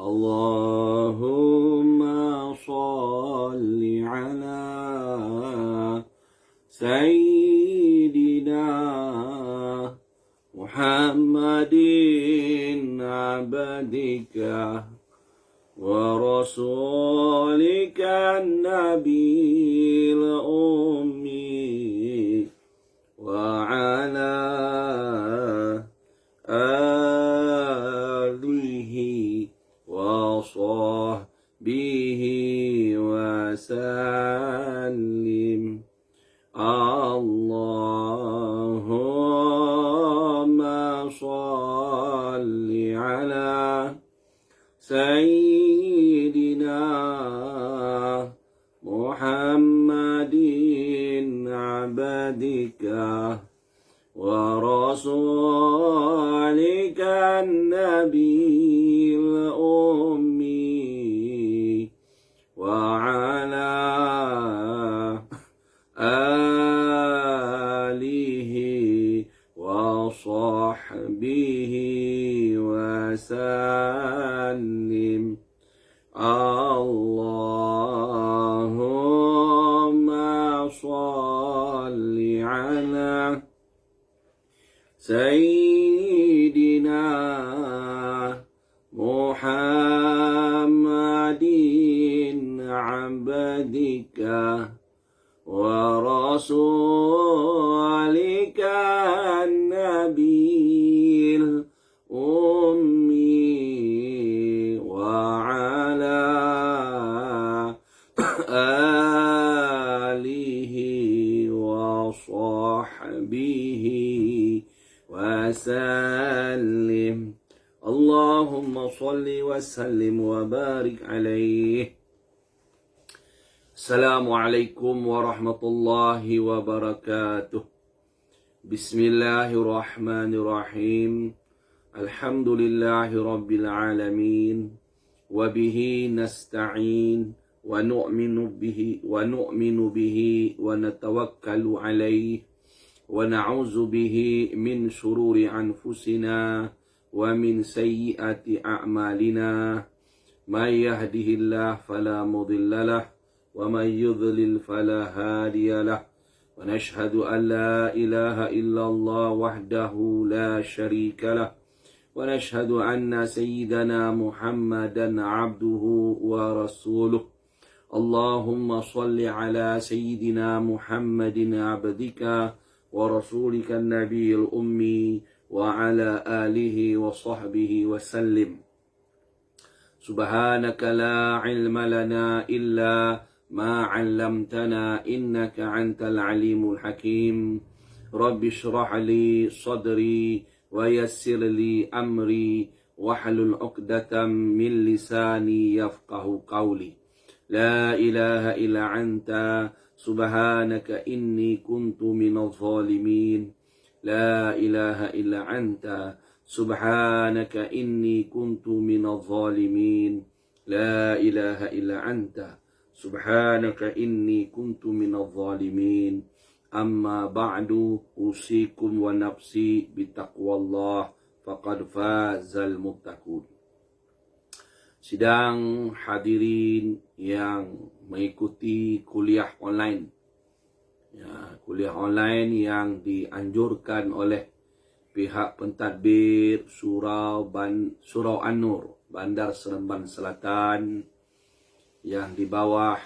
Allahumma salli ala Sayyidina Muhammadin abadika wa rasulika nabil ummi wa ala alihi wa sahbihi wa sallim. Allahumma salli ala Sayyidina Muhammadin abadika wa rasulika nabil ummi wa ala alihi wa sahbihi wa sallim. Allahumma salli ala Sayyidina Muhammadin abadika wa rasulika nabil ummi wa ala alihi wa sahbihi wa sallim. Allahumma salli wa sallim wa barik alaih. Assalamualaikum warahmatullahi wabarakatuh. Bismillahirrahmanirrahim. Alhamdulillahi rabbil alamin. Wa bihi nasta'in. Wa nu'minu bihi wa natawakkalu alaih. Wa na'udzu bihi min syururi anfusina wa min sayyiati a'malina. May yahdihillahu fala mudilla lahu ومن يضلل فلا هادي له ونشهد أن لا إله إلا الله وحده لا شريك له ونشهد أن سيدنا محمدا عبده ورسوله. اللهم صل على سيدنا محمد عبدك ورسولك النبي الأمي وعلى آله وصحبه وسلم. سبحانك لا علم لنا إلا ما علمتنا إنك أنت العليم الحكيم. رب اشرح لي صدري ويسر لي أمري واحلل عقدة من لساني يفقه قولي. لا إله إلا أنت سبحانك إني كنت من الظالمين. لا إله إلا أنت سبحانك إني كنت من الظالمين. لا إله إلا أنت سبحانك إني كنت من الظالمين. أما بعد أوصيكم ونفسي بتقوى الله فقد فاز المتقون. Sidang hadirin yang mengikuti kuliah online, kuliah online yang dianjurkan oleh pihak pentadbir Surau An-Nur, Bandar Seremban Selatan, yang di bawah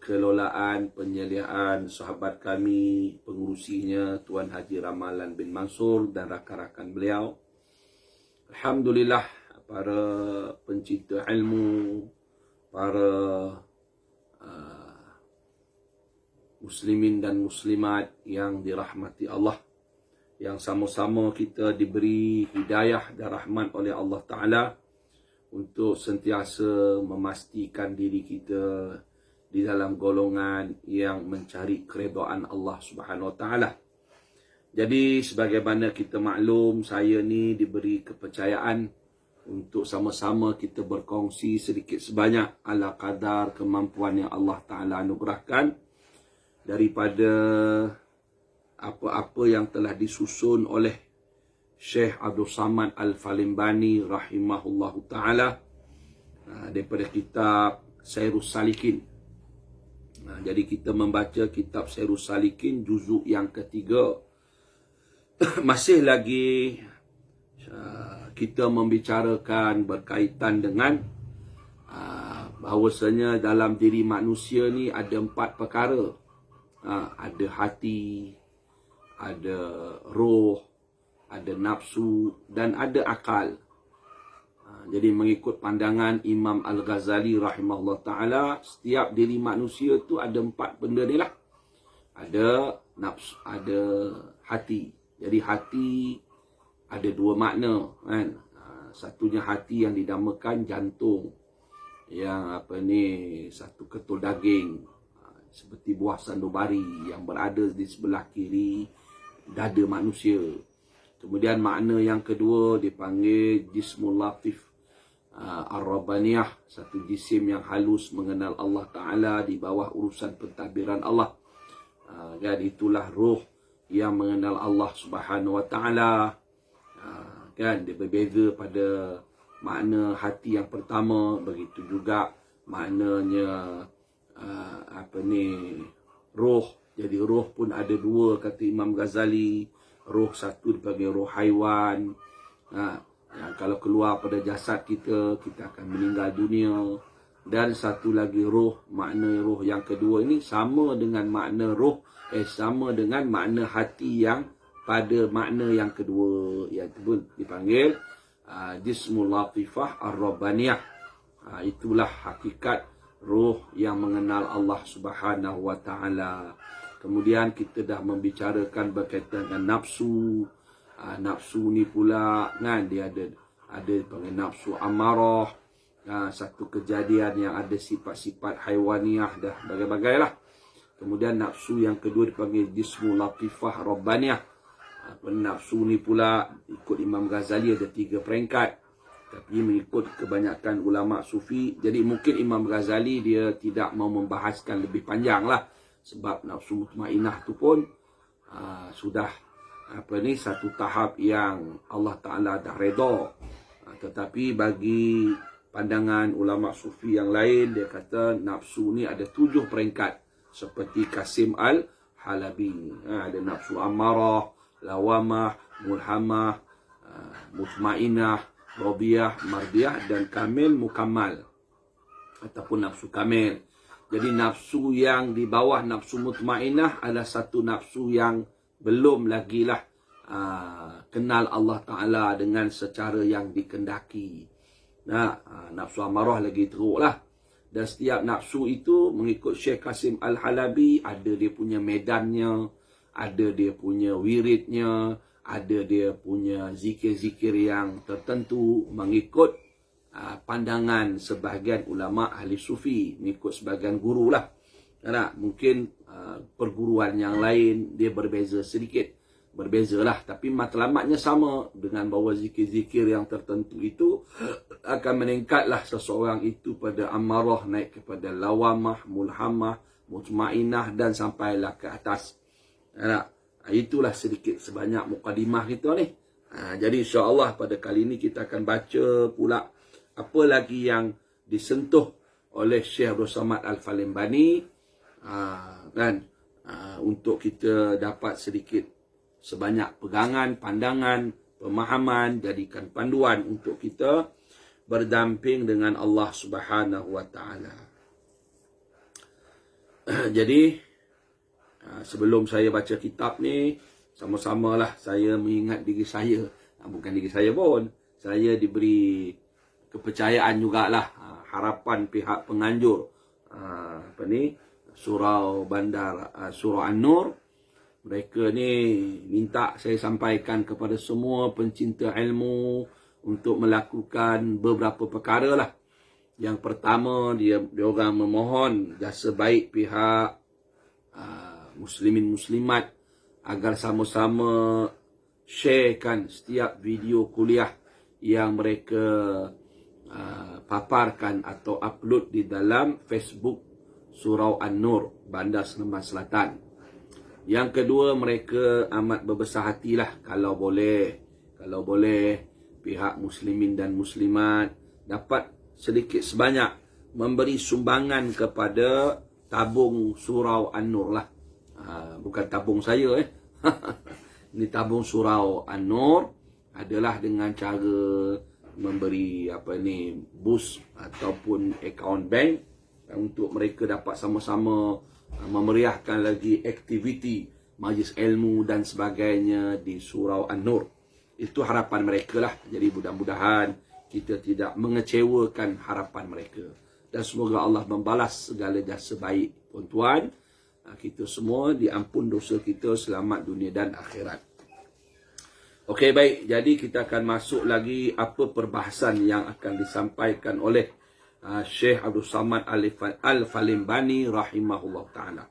kelolaan penyeliaan sahabat kami, pengurusinya Tuan Haji Ramalan bin Mansur dan rakan-rakan beliau. Alhamdulillah, para pencinta ilmu, para muslimin dan muslimat yang dirahmati Allah, yang sama-sama kita diberi hidayah dan rahmat oleh Allah Ta'ala untuk sentiasa memastikan diri kita di dalam golongan yang mencari keredaan Allah Subhanahu Wa Ta'ala. Jadi sebagaimana kita maklum, saya ni diberi kepercayaan untuk sama-sama kita berkongsi sedikit sebanyak ala kadar kemampuan yang Allah Ta'ala anugerahkan daripada apa-apa yang telah disusun oleh Syekh Abdul Samad Al-Falimbani rahimahullahu ta'ala daripada kitab Sairus Salikin. Jadi kita membaca kitab Sairus Salikin juzuk yang ketiga. Masih lagi kita membicarakan berkaitan dengan bahawasanya dalam diri manusia ni ada 4 perkara. Ada hati, ada roh, ada nafsu dan ada akal. Jadi mengikut pandangan Imam Al-Ghazali rahimahullah ta'ala, setiap diri manusia tu ada 4 benda ni lah. Ada nafsu, ada hati. Jadi hati ada 2 makna kan. Satunya hati yang dinamakan jantung, yang satu ketul daging seperti buah sandubari yang berada di sebelah kiri dada manusia. Kemudian makna yang kedua dipanggil jismul latif ar-rabbaniyah, satu jisim yang halus mengenal Allah Ta'ala di bawah urusan pentadbiran Allah. Dan itulah roh yang mengenal Allah Subhanahu Wa Ta'ala. Kan dia berbeza pada makna hati yang pertama, begitu juga maknanya roh. Jadi roh pun ada 2 kata Imam Ghazali. Roh satu dipanggil roh haiwan. Yang kalau keluar pada jasad kita, kita akan meninggal dunia. Dan satu lagi roh, makna roh yang kedua ini sama dengan makna roh, sama dengan makna hati yang pada makna yang kedua, iaitu pun dipanggil jismul latifah ar-rabbaniyah. Itulah hakikat roh yang mengenal Allah Subhanahu Wa Ta'ala. Kemudian kita dah membicarakan berkaitan dengan nafsu. Nafsu ni pula kan dia ada dipanggil nafsu amarah. Satu kejadian yang ada sifat-sifat haiwaniah dah bagai-bagai lah. Kemudian nafsu yang kedua dipanggil jismul latifah rabbaniyah. Nafsu ni pula ikut Imam Ghazali ada 3 peringkat. Tapi mengikut kebanyakan ulama sufi, jadi mungkin Imam Ghazali dia tidak mau membahaskan lebih panjang lah. Sebab nafsu mutmainah tu pun sudah satu tahap yang Allah Ta'ala dah redha. Tetapi bagi pandangan ulama sufi yang lain, dia kata nafsu ni ada 7 peringkat. Seperti Qasim Al-Halabi. Ada nafsu amarah, lawamah, mulhamah, mutmainah, robiyah, mardiyah dan kamil mukammal. Ataupun nafsu kamil. Jadi nafsu yang di bawah nafsu mutmainah adalah satu nafsu yang belum lagi lah kenal Allah Ta'ala dengan secara yang dikendaki. Nafsu amarah lagi teruk lah. Dan setiap nafsu itu mengikut Syekh Qasim Al-Halabi ada dia punya medannya, ada dia punya wiridnya, ada dia punya zikir-zikir yang tertentu mengikut pandangan sebahagian ulama ahli sufi, mengikut sebahagian guru lah. Mungkin perguruan yang lain dia berbeza sedikit, berbezalah, tapi matlamatnya sama, dengan bahawa zikir-zikir yang tertentu itu akan meningkatlah seseorang itu pada amarah, naik kepada lawamah, mulhamah, mutmainah dan sampailah ke atas. Itulah sedikit sebanyak mukadimah kita ni. Jadi insya-Allah pada kali ini kita akan baca pula apa lagi yang disentuh oleh Syekh Abdul Samad Al-Falimbani untuk kita dapat sedikit sebanyak pegangan, pandangan, pemahaman, jadikan panduan untuk kita berdamping dengan Allah Subhanahu Wa Ta'ala. Jadi sebelum saya baca kitab ni, sama-samalah saya mengingat diri saya. Bukan diri saya pun, saya diberi kepercayaan jugalah, harapan pihak penganjur surau bandar, surau An-Nur. Mereka ni minta saya sampaikan kepada semua pencinta ilmu untuk melakukan beberapa perkara lah. Yang pertama, dia orang memohon jasa baik pihak muslimin muslimat agar sama-sama sharekan setiap video kuliah yang mereka paparkan atau upload di dalam Facebook Surau An-Nur, Bandar Seremban Selatan. Yang kedua, mereka amat berbesar hatilah kalau boleh, Kalau boleh, pihak muslimin dan muslimat dapat sedikit sebanyak memberi sumbangan kepada tabung surau An-Nur lah. Bukan tabung saya Ini tabung surau An-Nur adalah dengan cara memberi bus ataupun akaun bank untuk mereka dapat sama-sama memeriahkan lagi aktiviti majlis ilmu dan sebagainya di surau An-Nur. Itu harapan mereka lah. Jadi mudah-mudahan kita tidak mengecewakan harapan mereka. Dan semoga Allah membalas segala jasa baik tuan-tuan. Kita semua diampun dosa kita, selamat dunia dan akhirat. Okey, baik. Jadi kita akan masuk lagi apa perbahasan yang akan disampaikan oleh Syekh Abdul Samad Al-Falimbani rahimahullah ta'ala.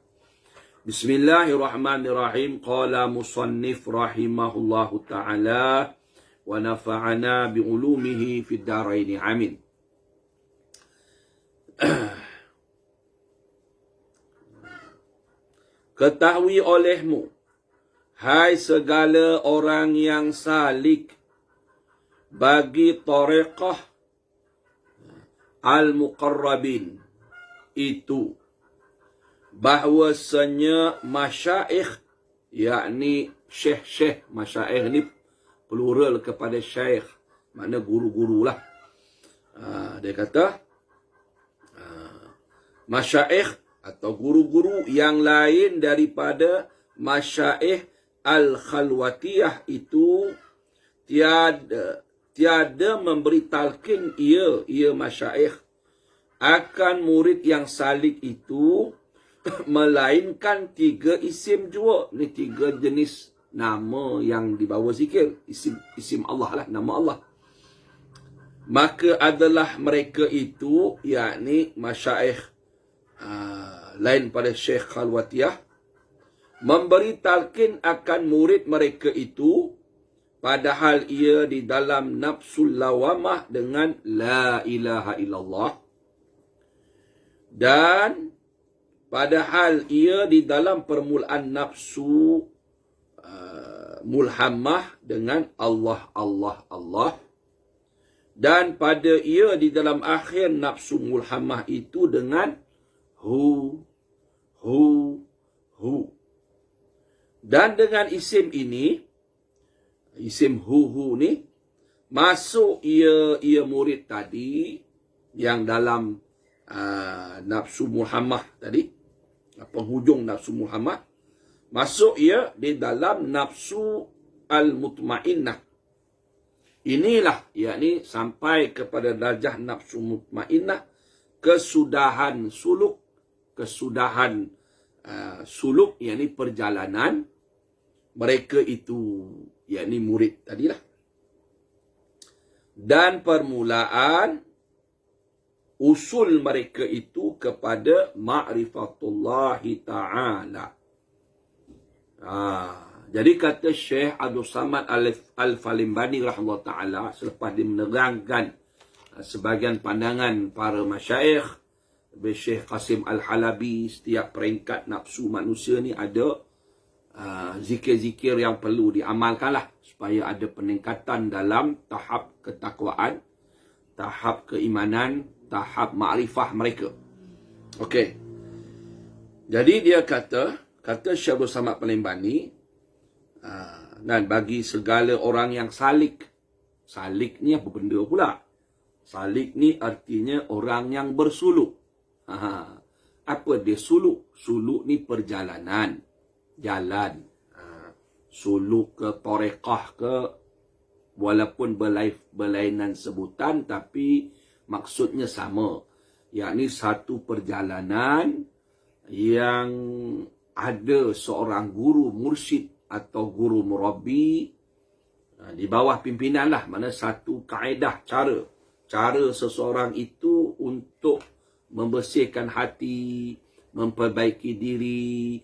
Bismillahirrahmanirrahim. Qala musannif rahimahullah ta'ala wa nafa'ana bi'ulumihi fid daraini amin. Ketahui olehmu, hai segala orang yang salik bagi tariqah al-muqarrabin itu, bahwasanya masyaikh, yakni syekh-syekh, masyaikh ni plural kepada syekh, makna guru-guru lah. Dia kata masyaikh atau guru-guru yang lain daripada masyaikh al-khalwatiyah itu tiada memberi talqin ia masyaikh akan murid yang salik itu melainkan 3 isim jua. Ni 3 jenis nama yang dibawa zikir. Isim Allah lah, nama Allah. Maka adalah mereka itu, yakni masyaikh lain pada Syekh Khalwatiyah, memberi talqin akan murid mereka itu padahal ia di dalam nafsul lawamah dengan la ilaha illallah, dan padahal ia di dalam permulaan nafsu mulhamah dengan Allah Allah Allah, dan pada ia di dalam akhir nafsu mulhamah itu dengan hu hu hu. Dan dengan isim ini, isim hu ni, masuk ia murid tadi yang dalam nafsu mulhamah tadi, penghujung nafsu mulhamah, masuk ia di dalam nafsu al-mutmainnah. Inilah, yakni sampai kepada darjah nafsu mutmainnah, kesudahan suluk, yakni perjalanan mereka itu, yakni murid tadilah. Dan permulaan usul mereka itu kepada ma'rifatullah ta'ala. Jadi kata Syekh Abdul Samad Al-Falimbani rahimahullah ta'ala, selepas dia menerangkan sebahagian pandangan para masyaikh, Syekh Qasim Al-Halabi, setiap peringkat nafsu manusia ni ada zikir-zikir yang perlu diamalkanlah supaya ada peningkatan dalam tahap ketakwaan, tahap keimanan, tahap makrifah mereka. Okey. Jadi dia kata Syekh Abdul Samad Al-Falimbani, dan bagi segala orang yang salik. Salik ni apa benda pula? Salik ni artinya orang yang bersuluk. Apa dia suluk? Suluk ni perjalanan, jalan. Suluk ke tariqah ke, walaupun berlainan sebutan tapi maksudnya sama. Yakni satu perjalanan yang ada seorang guru mursyid atau guru murabbi di bawah pimpinan lah. Mana satu kaedah, cara seseorang itu untuk membersihkan hati, memperbaiki diri,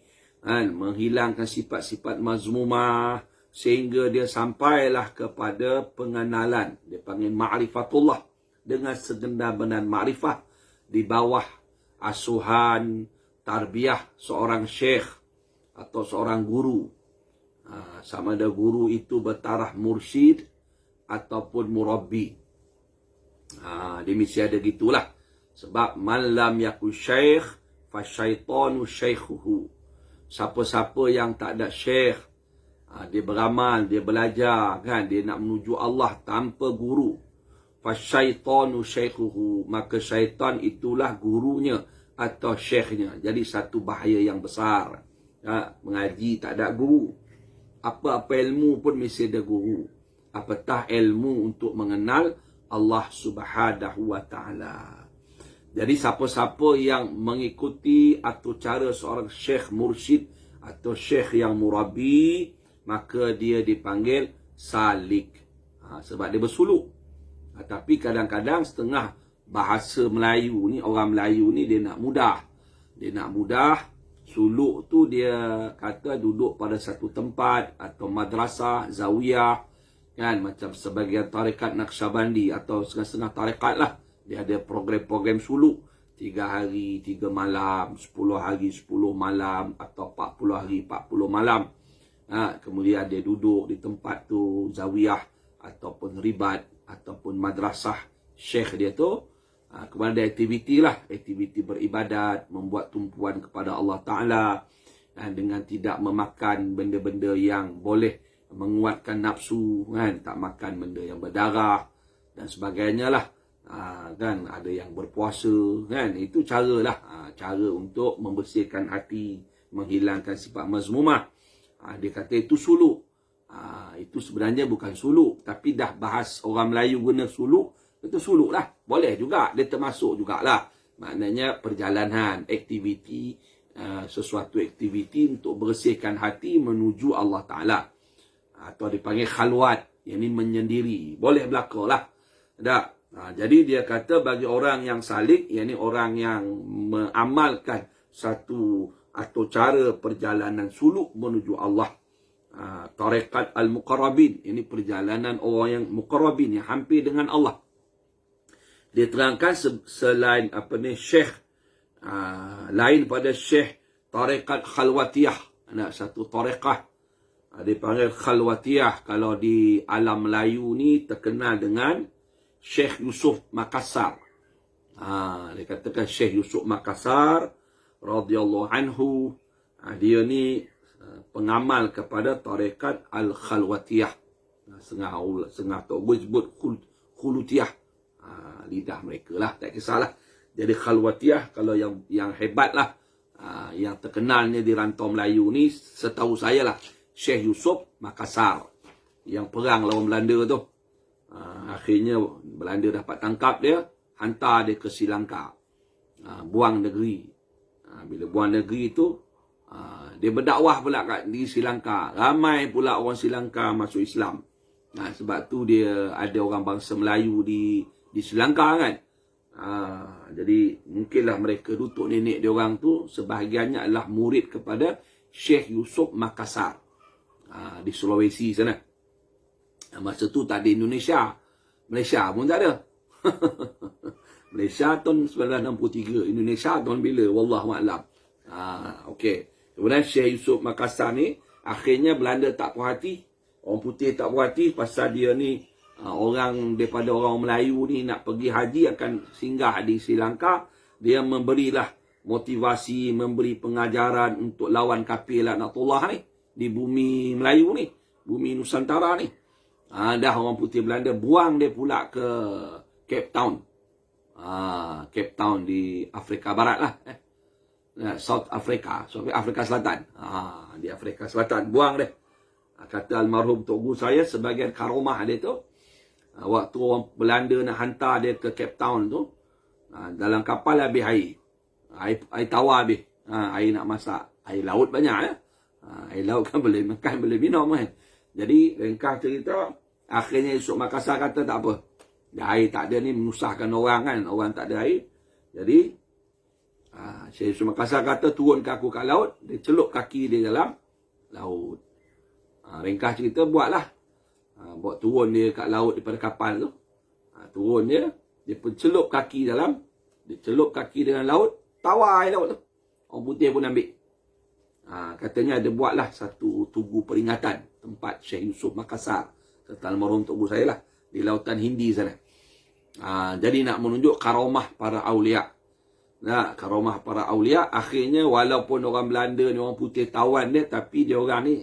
menghilangkan sifat-sifat mazmumah, sehingga dia sampailah kepada pengenalan. Dia panggil ma'rifatullah, dengan segenap-benar ma'rifah di bawah asuhan, tarbiyah seorang syekh atau seorang guru. Sama ada guru itu bertaraf mursyid ataupun murabbi. Dia mesti ada gitulah. Sebab man lam yakun syekh fasyaitanu syaikhuhu. Siapa-siapa yang tak ada syekh, dia beramal, dia belajar kan, dia nak menuju Allah tanpa guru, fasyaitanu syaikhuhu, maka syaitan itulah gurunya atau syekhnya. Jadi satu bahaya yang besar. Mengaji tak ada guru. Apa-apa ilmu pun mesti ada guru. Apatah ilmu untuk mengenal Allah Subhanahu wa taala. Jadi siapa-siapa yang mengikuti atau cara seorang syekh mursyid atau syekh yang murabi, maka dia dipanggil salik. Sebab dia bersuluk. Tapi kadang-kadang setengah bahasa Melayu ni, orang Melayu ni dia nak mudah. Dia nak mudah. Suluk tu dia kata duduk pada satu tempat atau madrasah, zawiyah, kan, macam sebagian tarekat Naqsyabandi atau setengah-setengah tarekat lah. Dia ada program-program suluk 3 hari 3 malam, 10 hari 10 malam atau 40 hari 40 malam. Kemudian dia duduk di tempat tu, zawiyah ataupun ribat ataupun madrasah syekh dia tu. Kemudian ada aktiviti lah, aktiviti beribadat, membuat tumpuan kepada Allah Ta'ala, dengan tidak memakan benda-benda yang boleh menguatkan nafsu, kan, tak makan benda yang berdarah dan sebagainya lah. Kan, ada yang berpuasa, kan, itu caralah, cara untuk membersihkan hati, menghilangkan sifat mazmumah. Dia kata itu suluk. Itu sebenarnya bukan suluk, tapi dah bahas orang Melayu guna suluk, itu suluk lah. Boleh juga, dia termasuk jugalah. Maknanya perjalanan, aktiviti, sesuatu aktiviti untuk bersihkan hati menuju Allah Ta'ala. Atau dipanggil khalwat, yang ini menyendiri. Boleh berlaku lah. Jadi dia kata bagi orang yang salik, yang ini orang yang mengamalkan satu atau cara perjalanan suluk menuju Allah. Tarekat al-muqarrabin, ini perjalanan orang yang muqarrabin, yang hampir dengan Allah. Dia terangkan selain syekh, lain pada syekh tarekat khalwatiyah. Ada satu tarekah, dia panggil khalwatiyah. Kalau di alam Melayu ni terkenal dengan Syekh Yusuf Makassar. Dia katakan Syekh Yusuf Makassar radhiyallahu anhu, dia ni pengamal kepada tarekat al-khalwatiyah. Setengah tu sebut khulutiyah. Lidah mereka lah, tak kisahlah. Jadi khalwatiyah, kalau yang hebat lah, yang terkenalnya di rantau Melayu ni, setahu saya lah, Syekh Yusuf Makassar, yang perang lawan Belanda tu. Akhirnya Belanda dapat tangkap dia, hantar dia ke Sri Lanka, buang negeri. Bila buang negeri tu, dia berdakwah pula di Sri Lanka. Ramai pula orang Sri Lanka masuk Islam. Sebab tu dia ada orang bangsa Melayu di Sri Lanka, kan. Jadi mungkinlah mereka duduk nenek dia orang tu sebahagiannya adalah murid kepada Syekh Yusuf Makassar, di Sulawesi sana. Masa tu tak ada Indonesia. Malaysia pun tak ada. Malaysia tahun 1963. Indonesia tahun bila? Wallahualam. Okey. Kemudian Syekh Yusuf Makassar ni, akhirnya Belanda tak puas hati. Orang putih tak puas hati pasal dia ni, orang daripada orang Melayu ni nak pergi haji, akan singgah di Sri Lanka. Dia memberilah motivasi, memberi pengajaran untuk lawan kafir laknatullah ni di bumi Melayu ni, bumi Nusantara ni. Dah orang putih Belanda buang dia pula ke Cape Town. Cape Town di Afrika Barat lah. South Africa, Afrika Selatan. Di Afrika Selatan buang dia. Kata almarhum Tok Guru saya, sebagian karomah dia tu, waktu orang Belanda nak hantar dia ke Cape Town tu, dalam kapal habis air. Air tawar habis. Air nak masak. Air laut banyak. Air laut kan boleh makan, boleh minum kan. Jadi ringkas cerita, akhirnya Yusuf Makassar kata tak apa. Air tak ada ni menyusahkan orang kan. Orang tak ada air. Jadi Syekh Yusuf Makassar kata turunkan aku kat laut. Dia celup kaki dia dalam laut. Ringkas cerita buatlah. Buat turun dia kat laut daripada kapal tu. Turun dia. Dia pun celup kaki dalam. Dia celup kaki dengan laut. Tawar air laut tu. Orang putih pun ambil. Katanya ada buatlah satu tugu peringatan tempat Syekh Yusuf Makassar serta almarhum Tok Guru saya lah. di lautan Hindi sana. Jadi nak menunjuk karamah para awliya. Nah, karamah para awliya, akhirnya walaupun orang Belanda ni orang putih tawan dia, tapi dia orang ni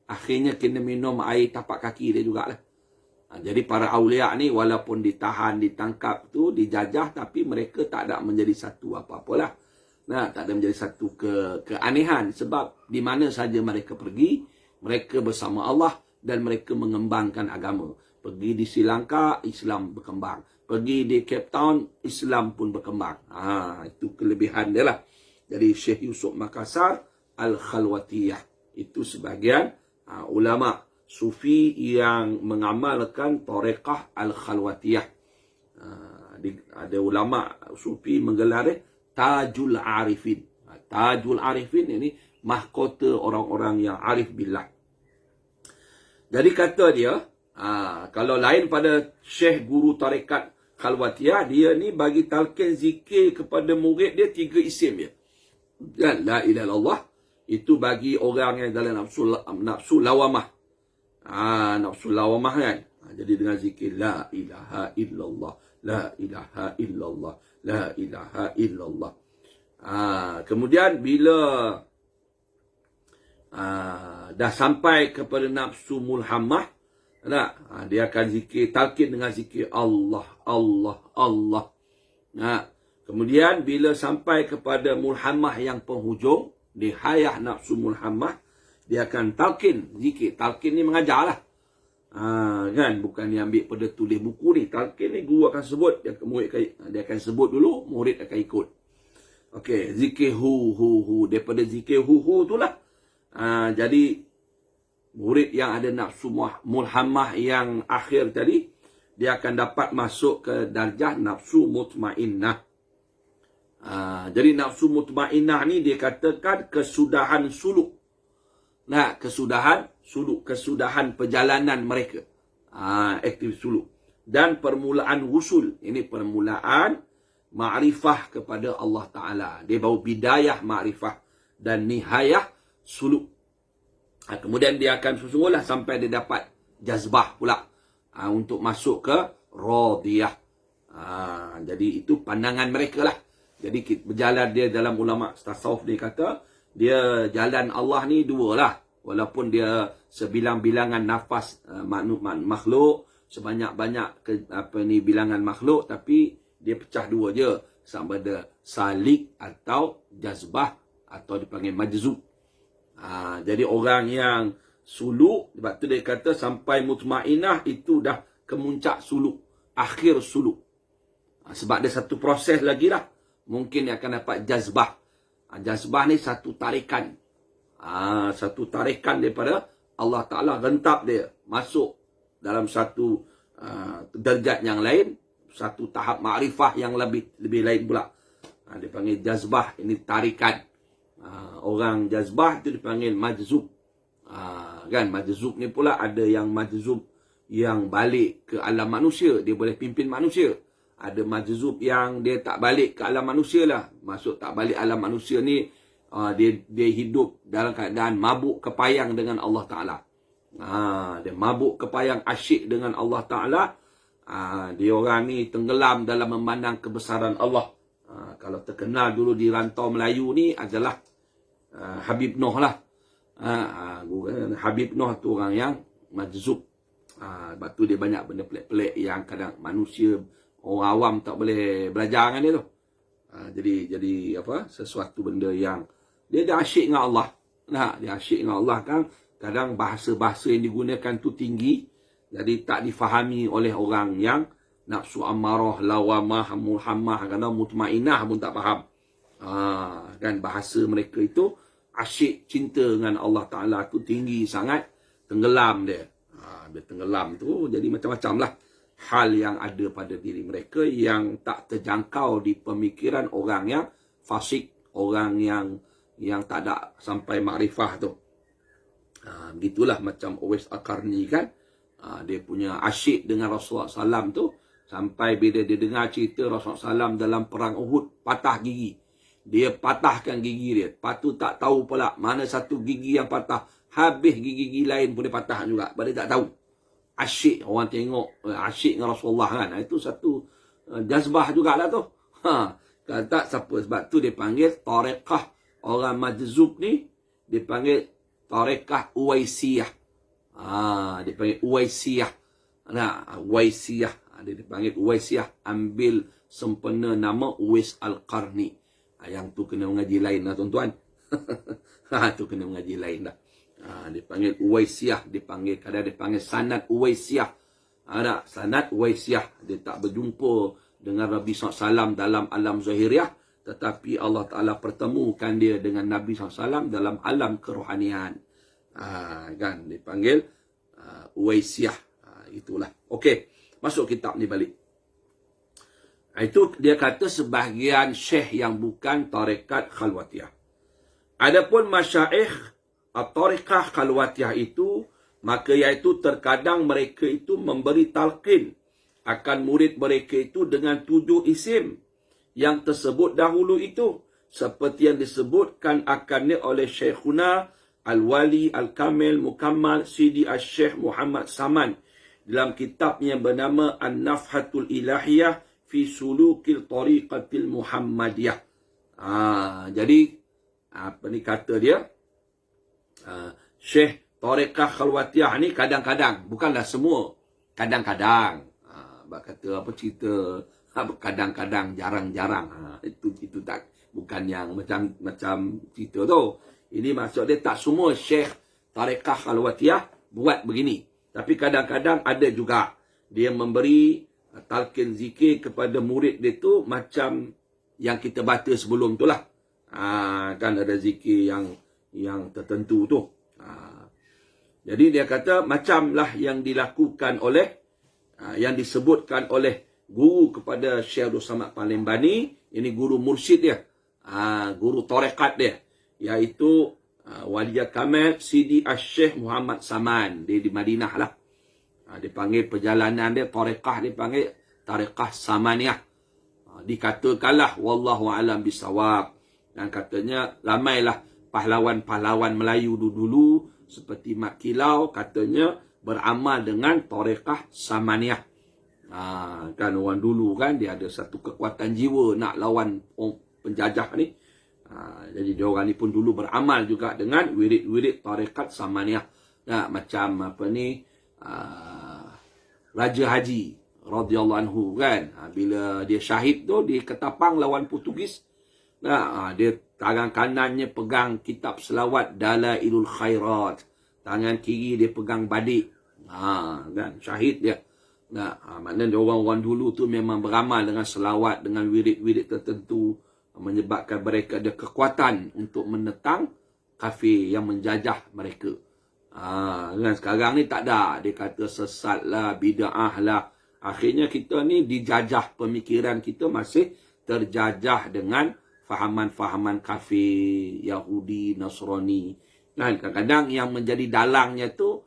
akhirnya kena minum air tapak kaki dia jugalah. Jadi para awliya ni walaupun ditahan, ditangkap tu, dijajah, tapi mereka tak ada menjadi satu apa-apalah. Nah, tak ada menjadi satu keanehan. Sebab di mana saja mereka pergi, mereka bersama Allah dan mereka mengembangkan agama. Pergi di Sri Lanka, Islam berkembang. Pergi di Cape Town, Islam pun berkembang. Itu kelebihan dia lah. Jadi Syekh Yusof Makassar Al-Khalwatiyah. Itu sebahagian ulama' Sufi yang mengamalkan Tariqah Al-Khalwatiyah. Ada ulama' Sufi menggelar Tajul Arifin. Tajul Arifin ini mahkota orang-orang yang arif billah. Jadi kata dia, kalau lain pada Syekh Guru Tarikat Khalwatiyah, dia ni bagi talqin zikir kepada murid dia 3 isim je. Dan la ilaha illallah itu bagi orang yang dalam nafsu lawamah. Nafsu lawamah kan. Jadi dengan zikir la ilaha illallah, la ilaha illallah, la ilaha illallah. Kemudian bila dah sampai kepada nafsu mulhamah, dia akan zikir, talqin dengan zikir Allah, Allah, Allah. Kemudian bila sampai kepada mulhamah yang penghujung, di hayah nafsu mulhamah, dia akan talqin zikir. Talqin ni mengajarlah. Kan, bukan dia ambil pada tulis buku ni. Talqin ni guru akan sebut, dia akan sebut dulu, murid akan ikut. Okey, zikir hu. Daripada zikir hu itulah. Jadi murid yang ada nafsu mulhamah yang akhir tadi, dia akan dapat masuk ke darjah nafsu mutmainnah. Jadi nafsu mutmainnah ni dia katakan kesudahan suluk. Kesudahan suluk, kesudahan perjalanan mereka. Aktif suluk. Dan permulaan wusul. Ini permulaan ma'rifah kepada Allah Ta'ala. Dia baru bidayah ma'rifah dan nihayah suluk. Kemudian dia akan sesungguhlah sampai dia dapat jazbah pula. Untuk masuk ke radiyah. Jadi itu pandangan mereka lah. Jadi berjalan dia dalam ulama' tasawuf dia kata, dia jalan Allah ni dua lah. Walaupun dia sebilang-bilangan nafas makhluk, sebanyak-banyak bilangan makhluk, tapi dia pecah dua je. Sama ada salik atau jazbah atau dipanggil majzub. Jadi orang yang suluk, sebab tu dia kata sampai mutmainah itu dah kemuncak suluk, akhir suluk. Sebab ada satu proses lagi lah. Mungkin dia akan dapat jazbah. Jazbah ni satu tarikan. Satu tarikan daripada Allah Ta'ala, rentap dia masuk dalam satu derajat yang lain, satu tahap ma'rifah yang lebih lain pula. Dia panggil jazbah, ini tarikan. Orang jazbah itu dipanggil majzub. Kan, majzub ni pula ada yang majzub yang balik ke alam manusia, dia boleh pimpin manusia. Ada majzub yang dia tak balik ke alam manusia lah. Maksud tak balik alam manusia ni, dia hidup dalam keadaan mabuk kepayang dengan Allah Ta'ala. Dia mabuk kepayang asyik dengan Allah Ta'ala. Dia orang ni tenggelam dalam memandang kebesaran Allah. Kalau terkenal dulu di rantau Melayu ni adalah Habib Noh lah. Habib Noh tu orang yang majzub. Sebab tu dia banyak benda pelik-pelik yang kadang manusia, orang awam tak boleh belajar dengan dia tu. Jadi apa, sesuatu benda yang dia asyik dengan Allah. Dia asyik dengan Allah kan. Kadang bahasa-bahasa yang digunakan tu tinggi. Jadi tak difahami oleh orang yang nafsu amarah, lawamah, mulhamah, kadang mutmainah pun tak faham. Kan bahasa mereka itu asyik cinta dengan Allah Ta'ala tu tinggi sangat. Tenggelam dia. Dia tenggelam tu jadi macam-macam lah hal yang ada pada diri mereka yang tak terjangkau di pemikiran orang yang fasik, orang yang tak ada sampai makrifah tu. Begitulah macam Uwais Al-Qarni kan. Dia punya asyik dengan Rasulullah SAW tu, sampai bila dia dengar cerita Rasulullah SAW dalam perang Uhud patah gigi. Dia patahkan gigi dia. Lepas tu tak tahu pula mana satu gigi yang patah. Habis gigi-gigi lain pun dia patah juga. Dia tak tahu. asyik, orang tengok asyik dengan Rasulullah kan. Itu satu jazbah jugalah tu. Kalau tak siapa, sebab tu dia panggil tariqah orang majzub ni, dia panggil tariqah Uwaisiyah. Dia panggil Uwaisiyah. Uwaisiyah. Dia dipanggil Uwaisiyah, ambil sempena nama Uwais Al-Qarni. Yang tu kena mengaji lain lah tuan-tuan. Tu kena mengaji lain dah. Dipanggil Uwaisiyah, kadang dipanggil sanad Uwaisiyah. Ada sanad Uwaisiyah. Dia tak berjumpa dengan Nabi SAW dalam alam zahiriah, tetapi Allah Ta'ala pertemukan dia dengan Nabi SAW dalam alam kerohanian. Kan dipanggil Uwaisiyah. Itulah. Okey, masuk kitab ni balik. Itu dia kata sebahagian syekh yang bukan tarekat khalwatiyah. Adapun masyaikh at-tariqah khalwatiyah itu, maka iaitu terkadang mereka itu memberi talqin akan murid mereka itu dengan 7 isim yang tersebut dahulu itu, seperti yang disebutkan akannya oleh Syekhuna Al-Wali Al-Kamil Mukammal Sidi Al-Syekh Muhammad Saman dalam kitabnya yang bernama An-Nafhatul Ilahiyah fi Sulukil Tariqatil Muhammadiyah. Jadi apa ni kata dia? Syekh Tariqah Khalwatiyah ni kadang-kadang, bukanlah semua, kadang-kadang. Kata apa cerita kadang-kadang, jarang-jarang. Itu tak, bukan yang macam cerita tu. Ini maksud dia tak semua Syekh Tariqah Khalwatiyah buat begini. Tapi kadang-kadang ada juga dia memberi talqin zikir kepada murid dia tu macam yang kita baca sebelum tu lah. Kan ada zikir yang tertentu tu. Jadi dia kata macamlah yang dilakukan oleh yang disebutkan oleh guru kepada Syekh Abdul Samad Palembani, ini guru mursyid dia, guru tarekat dia, iaitu Waliya Kamil Sidi Al-Syekh Muhammad Saman, dia di Madinah lah. Dipanggil perjalanan dia tarekah, dipanggil tarekah Samaniyah. Dikatakanlah wallahu alam bisawab, dan katanya ramailah pahlawan-pahlawan Melayu dulu seperti Mat Kilau, katanya beramal dengan tarekah Samaniyah. Kan orang dulu kan dia ada satu kekuatan jiwa nak lawan penjajah ni. Jadi dia orang ni pun dulu beramal juga dengan wirid-wirid tarekat Samaniyah. Macam apa ni, Raja Haji radhiyallahu anhu kan, bila dia syahid tu di Ketapang lawan Portugis, dia tangan kanannya pegang kitab selawat Dalailul Khairat, tangan kiri dia pegang badik. Kan syahid dia. Maknanya orang-orang dulu tu memang beramal dengan selawat, dengan wirid-wirid tertentu, menyebabkan mereka ada kekuatan untuk menentang kafir yang menjajah mereka. Kan sekarang ni tak ada. Dia kata sesat lah, bid'ah lah. Akhirnya kita ni dijajah, pemikiran kita masih terjajah dengan fahaman-fahaman kafir, Yahudi, Nasrani. Kan kadang-kadang yang menjadi dalangnya tu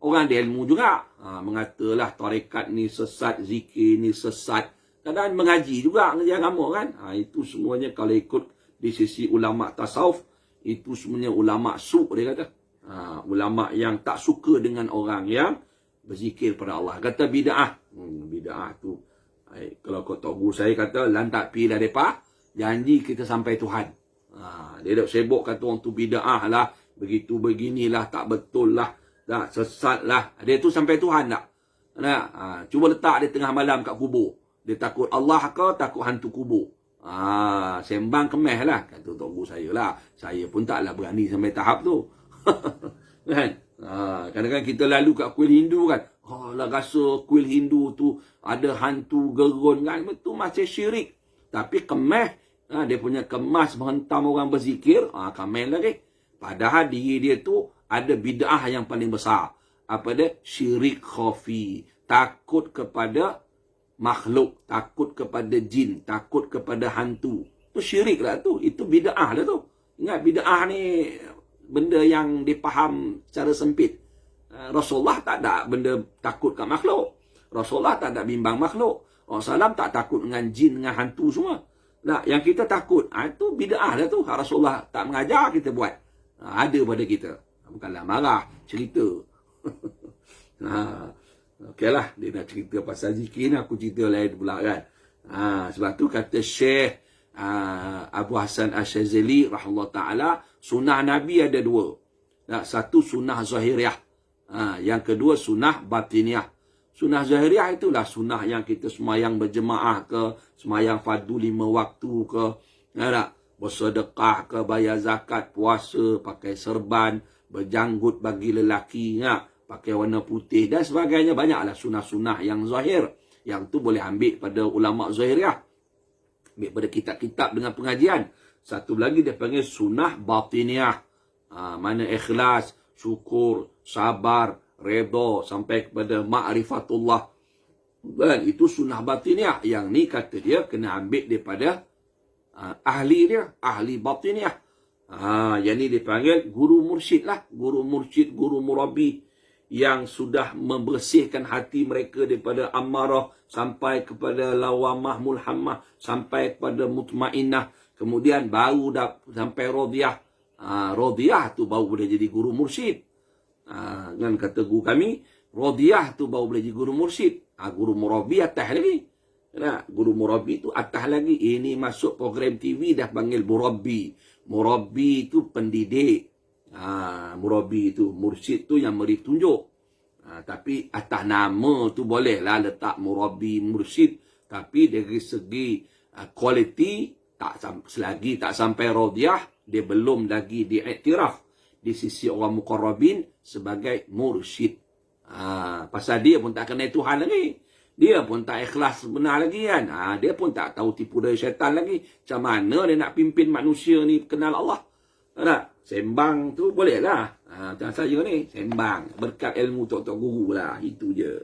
orang ada ilmu juga. Mengatalah tarekat ni sesat, zikir ni sesat. Kadang mengaji juga, mengaji agama kan. Itu semuanya kalau ikut di sisi ulama' tasawuf, itu semuanya ulama' su' dia kata. Ulama' yang tak suka dengan orang yang berzikir pada Allah. Kata bid'ah. Bid'ah tu. Kalau kau tahu saya kata, lantak pi lah mereka, janji kita sampai Tuhan. Dia dah sibuk kata orang tu bid'ah lah, begitu beginilah, tak betul lah, tak sesat lah. Dia tu sampai Tuhan tak? Cuba letak dia tengah malam kat kubur. Dia takut Allah ke takut hantu kubur? Sembang kemeh lah. Kata Tok Guru saya lah. Saya pun taklah berani sampai tahap tu. Kan? Kadang-kadang kita lalu kat kuil Hindu kan. Lah rasa kuil Hindu tu ada hantu gerun kan. Itu masih syirik. Tapi kemeh. Dia punya kemas menghentam orang berzikir. Kemeh lagi. Padahal diri dia tu ada bid'ah yang paling besar. Apa dia? Syirik khafi. Takut kepada makhluk, takut kepada jin, takut kepada hantu. Itu syirik lah tu. Itu bid'ah lah tu. Ingat bid'ah ni benda yang dipaham secara sempit. Rasulullah tak ada benda takut kat makhluk. Rasulullah tak ada bimbang makhluk. Rasulullah tak takut dengan jin, dengan hantu semua. Yang kita takut, itu bid'ah lah tu. Rasulullah tak mengajar kita buat. Ada pada kita. Bukanlah marah, cerita. Okeylah, dia nak cerita pasal zikir ni, aku cerita lain pula kan. Sebab tu kata Syekh Abu Hasan Asyazali rahimahullah ta'ala, sunnah Nabi ada dua. Satu sunnah zahiriah. Yang kedua sunnah batiniah. Sunnah zahiriah itulah sunnah yang kita semayang berjemaah ke, semayang fardu 5 waktu ke, bersedekah ke, bayar zakat, puasa, pakai serban, berjanggut bagi lelaki, pakai warna putih dan sebagainya. Banyaklah sunnah-sunnah yang zahir. Yang tu boleh ambil pada ulama zahiriah. Ambil pada kitab-kitab dengan pengajian. Satu lagi dia panggil sunnah batiniah. Mana ikhlas, syukur, sabar, redha sampai kepada ma'rifatullah. Dan itu sunnah batiniah. Yang ni kata dia kena ambil daripada ahli dia, ahli batiniah. Yang ni dipanggil guru mursyid lah. Guru mursyid, guru murabi yang sudah membersihkan hati mereka daripada amarah sampai kepada lawamah, mulhamah, sampai kepada mutmainnah. Kemudian baru dah sampai radiyah. Radiyah tu baru boleh jadi guru mursyid. Dengan kata guru kami, radiyah tu baru boleh jadi guru mursyid. Guru murabi atas lagi. Guru murabi tu atas lagi. Ini masuk program TV dah panggil murabi. Murabi tu pendidik. Murabi tu, mursyid tu yang beri tunjuk. Tapi atas nama tu bolehlah letak murabi, mursyid. Tapi dari segi kualiti, selagi tak sampai radiyah, dia belum lagi diiktiraf di sisi orang muqarrabin sebagai mursyid. Pasal dia pun tak kenal Tuhan lagi. Dia pun tak ikhlas benar lagi kan. Dia pun tak tahu tipu daya syaitan lagi. Macam mana dia nak pimpin manusia ni kenal Allah. Sembang tu boleh lah. Macam saya ni, sembang. Berkat ilmu tok-tok guru lah. Itu je.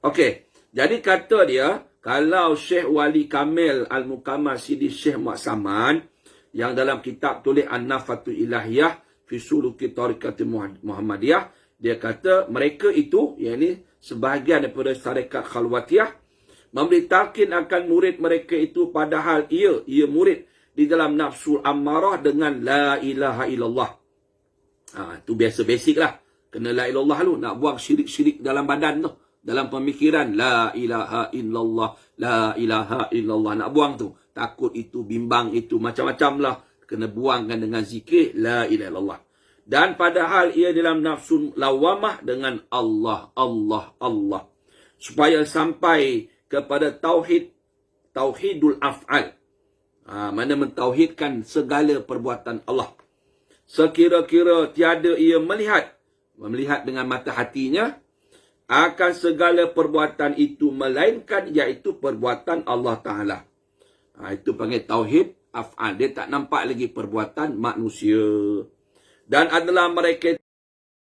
Okey. Jadi kata dia, kalau Syekh Wali Kamil Al-Muqammar Sidi Syekh Mak Saman, yang dalam kitab tulis An-Nafatul Ilahiyah fi Suluki Tariqati Muhammadiyah, dia kata mereka itu, yang ini sebahagian daripada tarekat khalwatiyah, memberi talqin akan murid mereka itu padahal ia murid di dalam nafsu ammarah dengan la ilaha illallah. Itu biasa basic lah. Kena la ilallah dulu. Nak buang syirik-syirik dalam badan tu. Dalam pemikiran la ilaha illallah, la ilaha illallah. Nak buang tu. Takut itu, bimbang itu, macam-macam lah. Kena buangkan dengan zikir la ilaha illallah. Dan padahal ia dalam nafsu lawamah dengan Allah, Allah, Allah. Supaya sampai kepada tauhidul af'al. Mana mentauhidkan segala perbuatan Allah. Sekira-kira tiada ia melihat dengan mata hatinya akan segala perbuatan itu, melainkan iaitu perbuatan Allah Ta'ala. Itu panggil tauhid af'al. Dia tak nampak lagi perbuatan manusia. Dan adalah mereka